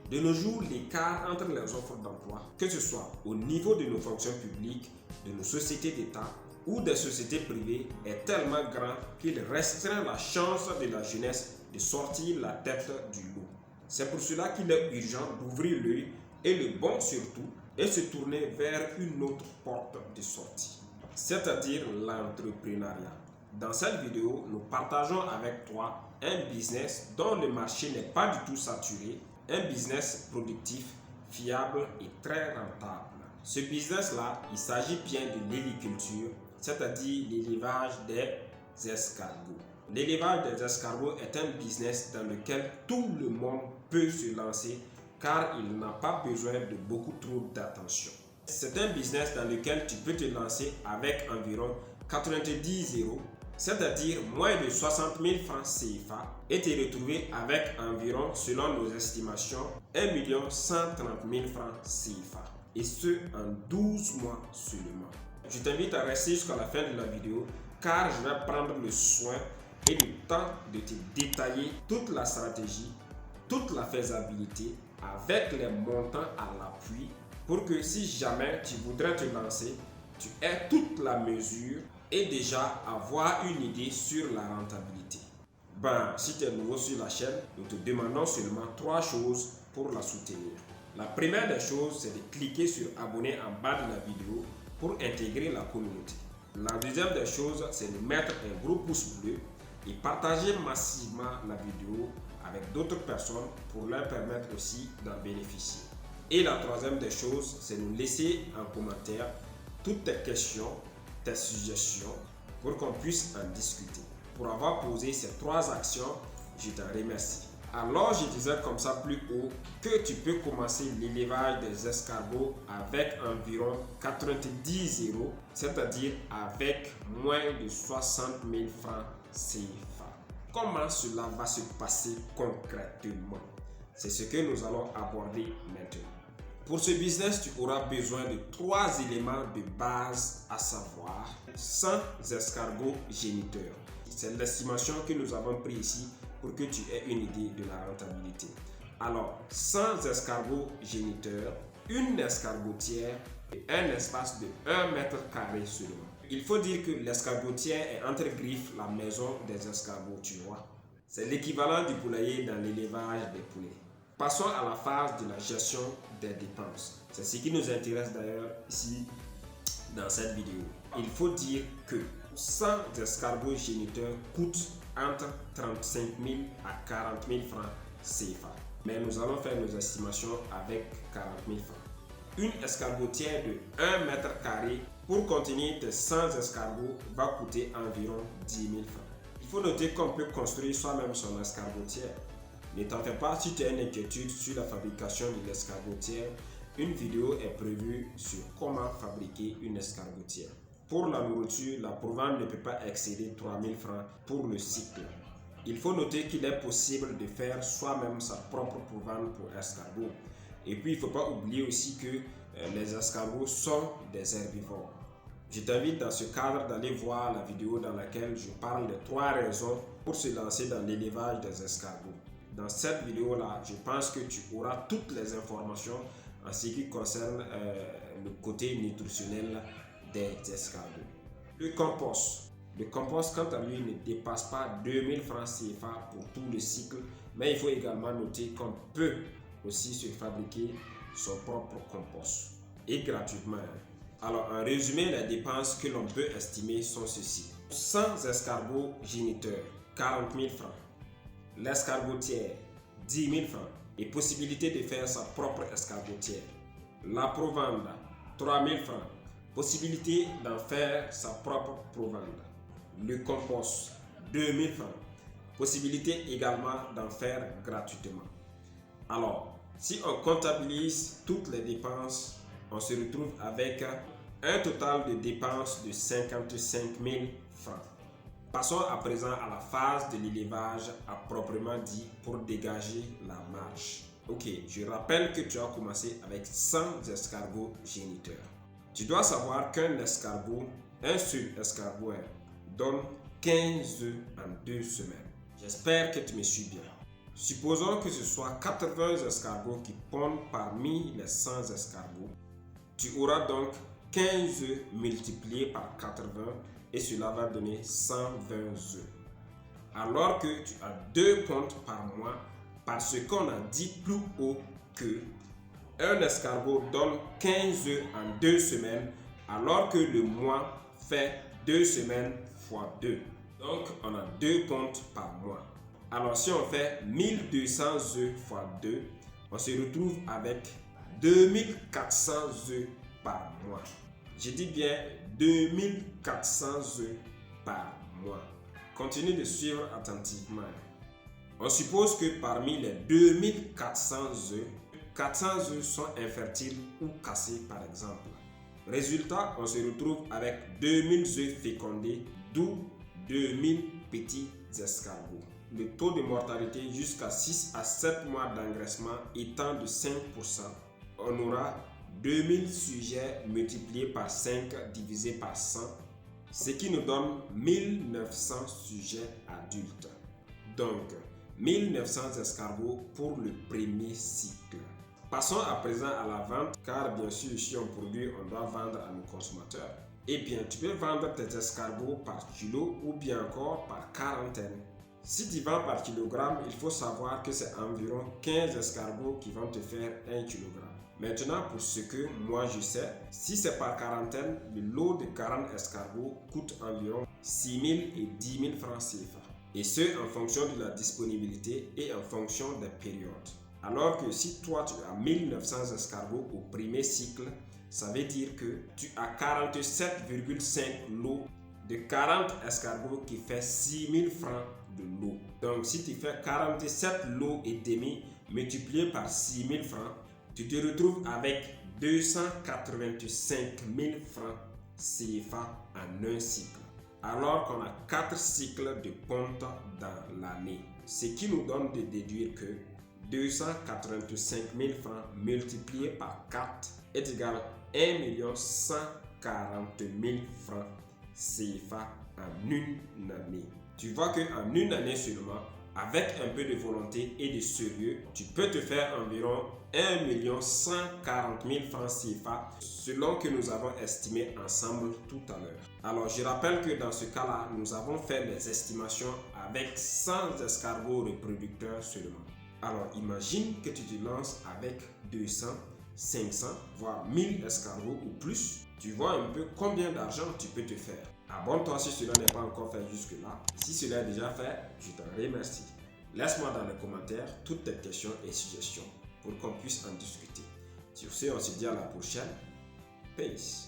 De nos jours, l'écart entre les offres d'emploi, que ce soit au niveau de nos fonctions publiques, de nos sociétés d'État ou des sociétés privées, est tellement grand qu'il restreint la chance de la jeunesse de sortir la tête du lot. C'est pour cela qu'il est urgent d'ouvrir l'œil et le bon surtout et se tourner vers une autre porte de sortie, c'est-à-dire l'entrepreneuriat. Dans cette vidéo, nous partageons avec toi un business dont le marché n'est pas du tout saturé, un business productif, fiable et très rentable. Ce business-là, il s'agit bien de l'héliculture, c'est-à-dire l'élevage des escargots. L'élevage des escargots est un business dans lequel tout le monde peut se lancer car il n'a pas besoin de beaucoup trop d'attention. C'est un business dans lequel tu peux te lancer avec environ 90 euros, c'est-à-dire moins de 60 000 francs CFA, et te retrouver avec environ, selon nos estimations, 1 130 000 francs CFA. Et ce, en 12 mois seulement. Je t'invite à rester jusqu'à la fin de la vidéo car je vais prendre le soin et le temps de te détailler toute la stratégie, toute la faisabilité avec les montants à l'appui pour que si jamais tu voudrais te lancer, tu aies toute la mesure et déjà avoir une idée sur la rentabilité. Si tu es nouveau sur la chaîne, nous te demandons seulement 3 choses pour la soutenir. La première des choses, c'est de cliquer sur abonner en bas de la vidéo pour intégrer la communauté. La deuxième des choses, c'est de mettre un gros pouce bleu et partager massivement la vidéo avec d'autres personnes pour leur permettre aussi d'en bénéficier. Et la troisième des choses, c'est de nous laisser en commentaire toutes tes questions, tes suggestions pour qu'on puisse en discuter. Pour avoir posé ces 3 actions, je t'en remercie. Alors je disais comme ça plus haut que tu peux commencer l'élevage des escargots avec environ 90 euros, c'est-à-dire avec moins de 60 000 francs CFA. Comment cela va se passer concrètement? C'est ce que nous allons aborder maintenant. Pour ce business, tu auras besoin de 3 éléments de base, à savoir 100 escargots géniteurs. C'est l'estimation que nous avons prise ici pour que tu aies une idée de la rentabilité. Alors, 100 escargots géniteurs, une escargotière et un espace de 1 mètre carré seulement. Il faut dire que l'escargotière est entre griffes la maison des escargots, tu vois. C'est l'équivalent du poulailler dans l'élevage des poulets. Passons à la phase de la gestion des dépenses. C'est ce qui nous intéresse d'ailleurs ici dans cette vidéo. Il faut dire que 100 escargots géniteurs coûtent entre 35 000 à 40 000 francs CFA. Mais nous allons faire nos estimations avec 40 000 francs. Une escargotière de 1 mètre carré pour contenir tes 100 escargots va coûter environ 10 000 francs. Il faut noter qu'on peut construire soi-même son escargotière. Ne t'en fais pas si tu as une inquiétude sur la fabrication de l'escargotière. Une vidéo est prévue sur comment fabriquer une escargotière. Pour la nourriture, la provende ne peut pas excéder 3 000 francs pour le cycle. Il faut noter qu'il est possible de faire soi-même sa propre provende pour escargots. Et puis, il ne faut pas oublier aussi que les escargots sont des herbivores. Je t'invite dans ce cadre d'aller voir la vidéo dans laquelle je parle de 3 raisons pour se lancer dans l'élevage des escargots. Dans cette vidéo-là, je pense que tu auras toutes les informations en ce qui concerne le côté nutritionnel des escargots. Le compost. Le compost, quant à lui, ne dépasse pas 2000 francs CFA pour tout le cycle, mais il faut également noter qu'on peut aussi se fabriquer son propre compost et gratuitement. Alors, en résumé, les dépenses que l'on peut estimer sont ceci. 100 escargots géniteurs, 40 000 francs. L'escargotière, 10 000 francs et possibilité de faire sa propre escargotière. La provende, 3 000 francs. Possibilité d'en faire sa propre provende. Le compost, 2 000 francs. Possibilité également d'en faire gratuitement. Alors, si on comptabilise toutes les dépenses, on se retrouve avec un total de dépenses de 55 000 francs. Passons à présent à la phase de l'élevage à proprement dit pour dégager la marge. Ok, je rappelle que tu as commencé avec 100 escargots géniteurs. Tu dois savoir qu'un escargot, un seul escargot, donne 15 œufs en 2 semaines. J'espère que tu me suis bien. Supposons que ce soit 80 escargots qui pondent parmi les 100 escargots. Tu auras donc 15 œufs multipliés par 80 et cela va donner 120 œufs. Alors que tu as 2 pontes par mois parce qu'on a dit plus haut que un escargot donne 15 œufs en 2 semaines alors que le mois fait 2 semaines fois 2. Donc on a 2 pontes par mois. Alors si on fait 1200 œufs fois 2, on se retrouve avec 2400 œufs par mois. Je dis bien 2400 œufs par mois. Continue de suivre attentivement. On suppose que parmi les 2400 œufs, 400 œufs sont infertiles ou cassés par exemple. Résultat, on se retrouve avec 2000 œufs fécondés, d'où 2000 petits escargots. Le taux de mortalité jusqu'à 6 à 7 mois d'engraissement étant de 5%, on aura 2000 sujets multipliés par 5 divisé par 100, ce qui nous donne 1900 sujets adultes. Donc, 1900 escargots pour le premier cycle. Passons à présent à la vente, car bien sûr, si on produit, on doit vendre à nos consommateurs. Eh bien, tu peux vendre tes escargots par kilo ou bien encore par quarantaine. Si tu vends par kilogramme, il faut savoir que c'est environ 15 escargots qui vont te faire 1 kg. Maintenant, pour ce que moi je sais, si c'est par quarantaine, le lot de 40 escargots coûte environ 6 000 et 10 000 francs CFA. Et ce, en fonction de la disponibilité et en fonction des périodes. Alors que si toi tu as 1900 escargots au premier cycle, ça veut dire que tu as 47,5 lots de 40 escargots qui fait 6 000 francs de lot. Donc si tu fais 47 lots et demi multiplié par 6 000 francs, tu te retrouves avec 285 000 francs CFA en un cycle. Alors qu'on a 4 cycles de ponte dans l'année. Ce qui nous donne de déduire que 285 000 francs multiplié par 4 est égal à 1 140 000 francs CFA en une année. Tu vois qu'en une année seulement, avec un peu de volonté et de sérieux, tu peux te faire environ 1 140 000 francs CFA selon que nous avons estimé ensemble tout à l'heure. Alors je rappelle que dans ce cas-là, nous avons fait les estimations avec 100 escargots reproducteurs seulement. Alors imagine que tu te lances avec 200, 500, voire 1000 escargots ou plus. Tu vois un peu combien d'argent tu peux te faire. Abonne-toi si cela n'est pas encore fait jusque-là. Si cela est déjà fait, je t'en remercie. Laisse-moi dans les commentaires toutes tes questions et suggestions pour qu'on puisse en discuter. Sur ce, on se dit à la prochaine. Peace.